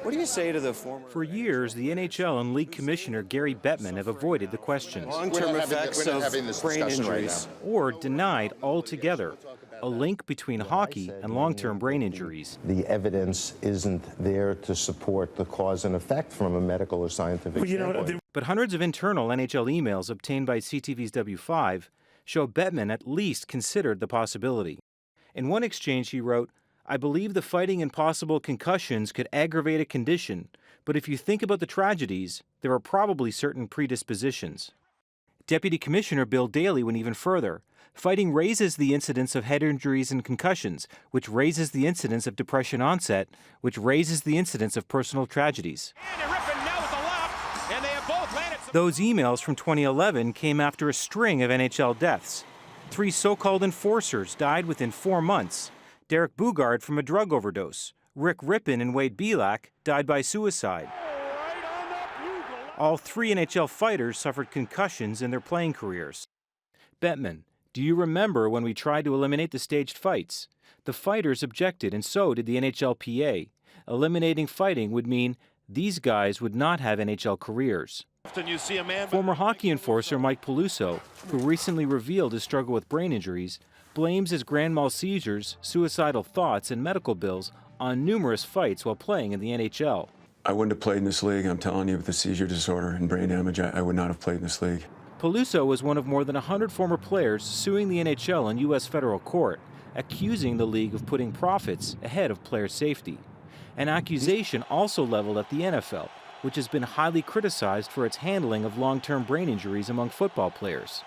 What do you say to the former... For years, the NHL and league commissioner Gary Bettman have avoided the questions. Long-term effects of brain injuries. Or denied altogether a link between hockey and long-term brain injuries. The evidence isn't there to support the cause and effect from a medical or scientific standpoint. But hundreds of internal NHL emails obtained by CTV's W5 show Bettman at least considered the possibility. In one exchange, he wrote, "I believe the fighting and possible concussions could aggravate a condition, but if you think about the tragedies, there are probably certain predispositions." Deputy Commissioner Bill Daly went even further. Fighting raises the incidence of head injuries and concussions, which raises the incidence of depression onset, which raises the incidence of personal tragedies. Those emails from 2011 came after a string of NHL deaths. 3 so-called enforcers died within 4 months. Derek Bugard from a drug overdose. Rick Rippon and Wade Belak died by suicide. All 3 NHL fighters suffered concussions in their playing careers. Bettman, do you remember when we tried to eliminate the staged fights? The fighters objected, and so did the NHLPA. Eliminating fighting would mean these guys would not have NHL careers. Former hockey enforcer Mike Peluso, who recently revealed his struggle with brain injuries, blames his grand mal seizures, suicidal thoughts, and medical bills on numerous fights while playing in the NHL. I wouldn't have played in this league. I'm telling you, with the seizure disorder and brain damage, I would not have played in this league. Peluso was one of more than 100 former players suing the NHL in U.S. federal court, accusing the league of putting profits ahead of player safety. An accusation also leveled at the NFL, which has been highly criticized for its handling of long-term brain injuries among football players.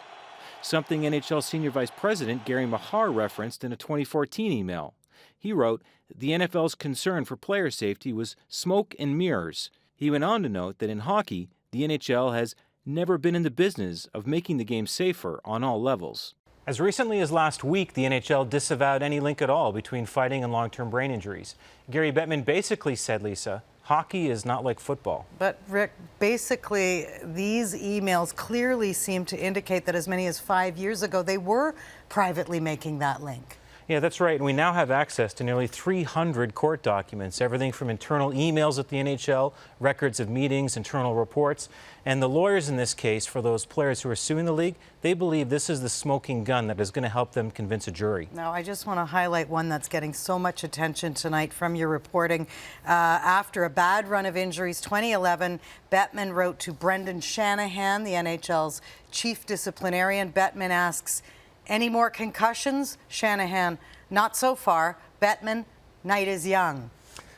Something NHL Senior Vice President Gary Mahar referenced in a 2014 email. He wrote, the NFL's concern for player safety was smoke and mirrors. He went on to note that in hockey, the NHL has never been in the business of making the game safer on all levels. As recently as last week, the NHL disavowed any link at all between fighting and long-term brain injuries. Gary Bettman basically said, Lisa, hockey is not like football. But Rick, basically these emails clearly seem to indicate that as many as 5 years ago they were privately making that link. Yeah, that's right. And we now have access to nearly 300 court documents, everything from internal emails at the NHL, records of meetings, internal reports. And the lawyers in this case, for those players who are suing the league, they believe this is the smoking gun that is going to help them convince a jury. Now, I just want to highlight one that's getting so much attention tonight from your reporting. After a bad run of injuries, 2011, Bettman wrote to Brendan Shanahan, the NHL's chief disciplinarian. Bettman asks, any more concussions? Shanahan, not so far. Bettman, night is young.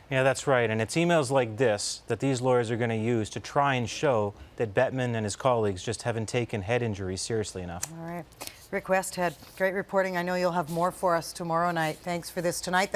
Yeah, that's right. And it's emails like this that these lawyers are going to use to try and show that Bettman and his colleagues just haven't taken head injuries seriously enough. All right. Rick Westhead, great reporting. I know you'll have more for us tomorrow night. Thanks for this tonight.